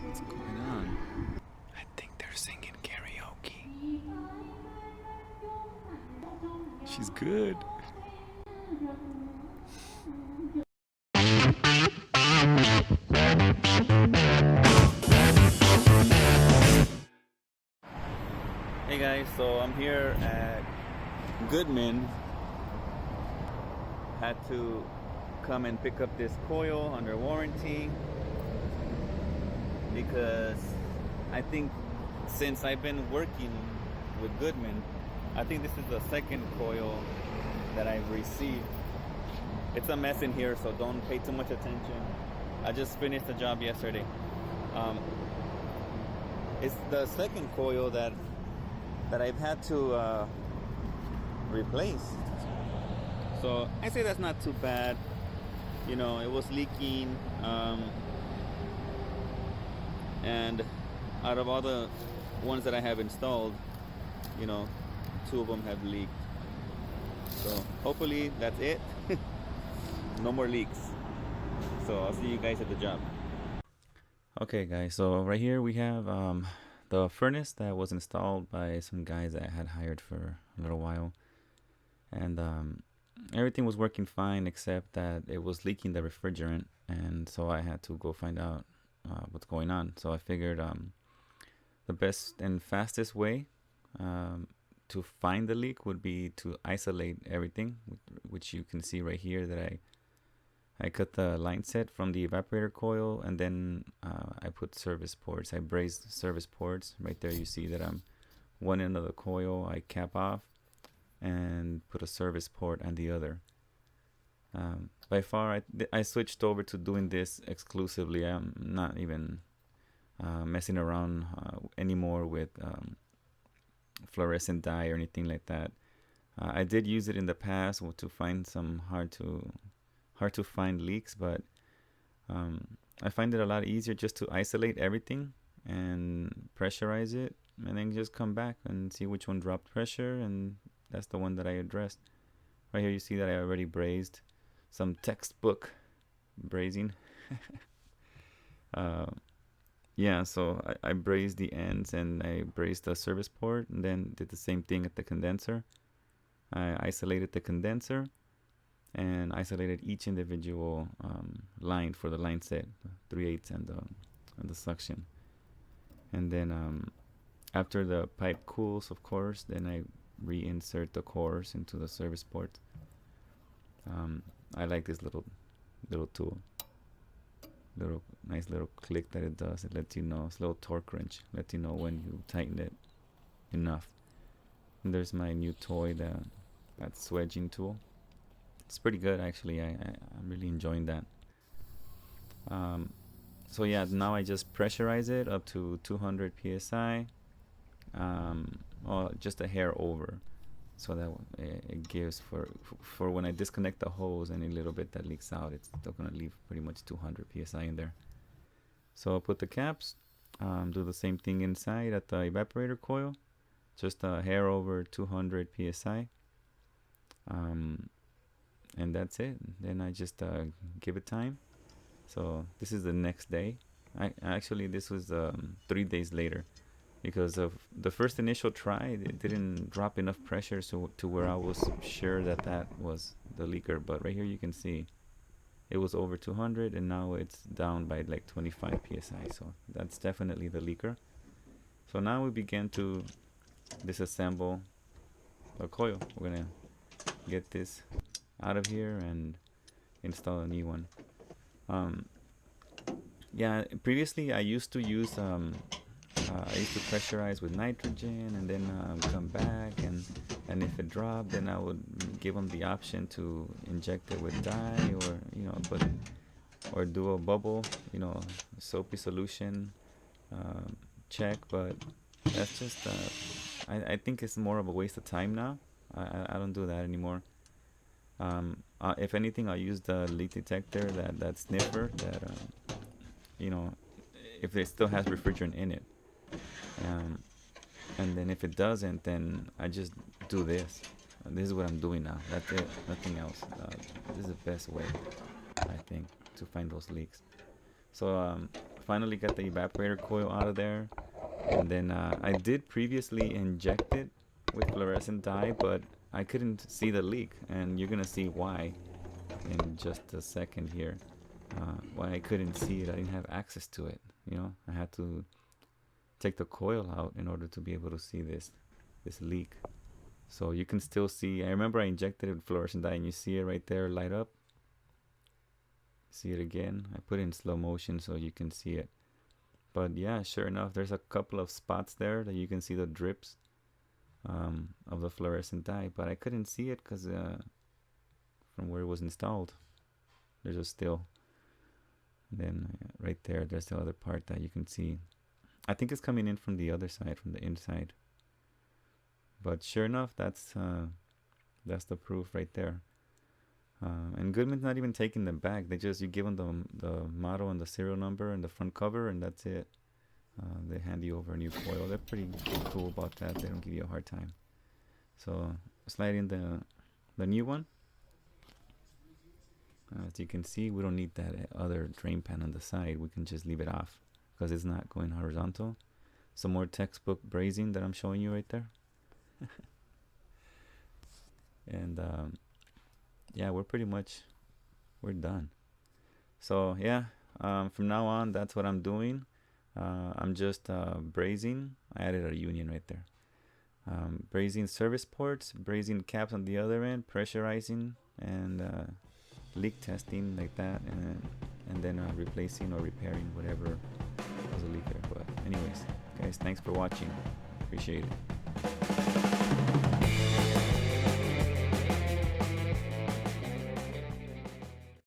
What's going on? I think they're singing karaoke. She's good. Hey guys, so I'm here at Goodman. Had to come and pick up this coil under warranty because I think since I've been working with Goodman, I think this is the second coil that I've received. It's a mess in here, so don't pay too much attention. I just finished the job yesterday. It's the second coil that I've had to replace. So I say that's not too bad. You know, it was leaking, and out of all the ones that I have installed, you know, 2 of them have leaked. So hopefully that's it. No more leaks. So I'll see you guys at the job. Okay guys, so right here we have the furnace that was installed by some guys that I had hired for a little while, and everything was working fine except that it was leaking the refrigerant, and so I had to go find out what's going on. So I figured the best and fastest way to find the leak would be to isolate everything, which you can see right here that I cut the line set from the evaporator coil, and then I put service ports. I brazed service ports. Right there you see that I'm one end of the coil I cap off and put a service port on the other. By far I switched over to doing this exclusively. I'm not even messing around anymore with fluorescent dye or anything like that. I did use it in the past to find some hard to find leaks, but I find it a lot easier just to isolate everything and pressurize it, and then just come back and see which one dropped pressure, and that's the one that I addressed. Right here you see that I already brazed, some textbook brazing. Yeah, so I brazed the ends and I brazed the service port, and then did the same thing at the condenser. I isolated the condenser and isolated each individual line for the line set, 3/8 and the suction. And then after the pipe cools, of course, then I reinsert the cores into the service port. I like this little tool. Nice little click that it does. It lets you know. It's a little torque wrench. Lets you know when you tighten it enough. And there's my new toy, that swedging tool. It's pretty good actually. I'm really enjoying that. So yeah, now I just pressurize it up to 200 psi, or just a hair over, so that it gives for when I disconnect the hose, any little bit that leaks out, it's still gonna leave pretty much 200 psi in there. So I'll put the caps, do the same thing inside at the evaporator coil, just a hair over 200 psi, and that's it. Then I just give it time. So this is the next day. Actually this was 3 days later, because of the first initial try. It didn't drop enough pressure to where I was sure that was the leaker. But right here you can see it was over 200, and now it's down by like 25 psi. So that's definitely the leaker. So now we begin to disassemble the coil. We're gonna get this out of here and install a new one. Yeah, previously I used to use I used to pressurize with nitrogen, and then come back, and if it dropped, then I would give them the option to inject it with dye, or do a bubble, soapy solution check. But that's just I think it's more of a waste of time now. I don't do that anymore. If anything, I'll use the leak detector, that sniffer, that if it still has refrigerant in it. And then if it doesn't, then I just do this. This is what I'm doing now. That's it, nothing else. This is the best way. I think, to find those leaks. So finally got the evaporator coil out of there, and then I did previously inject it with fluorescent dye, but I couldn't see the leak, and you're gonna see why in just a second here. Why I couldn't see it, I didn't have access to it. You know, I had to take the coil out in order to be able to see this leak. So you can still see. I remember I injected it with fluorescent dye, and you see it right there light up. See it again. I put it in slow motion so you can see it. But yeah, sure enough, there's a couple of spots there that you can see the drips of the fluorescent dye, but I couldn't see it because from where it was installed, there's a still. And then right there, there's the other part that you can see. I think it's coming in from the other side, from the inside. But sure enough, that's the proof right there. And Goodman's not even taking them back. They just, you give them the model and the serial number and the front cover, and that's it. They hand you over a new coil. They're pretty cool about that. They don't give you a hard time. So slide in the new one. As you can see, we don't need that other drain pan on the side. We can just leave it off because it's not going horizontal. Some more textbook brazing that I'm showing you right there. And yeah, we're done. So yeah, from now on, that's what I'm doing. I'm just brazing. I added a union right there. Brazing service ports, brazing caps on the other end, pressurizing, and leak testing like that, and then replacing or repairing whatever was a leak there. But anyways, guys, thanks for watching. Appreciate it.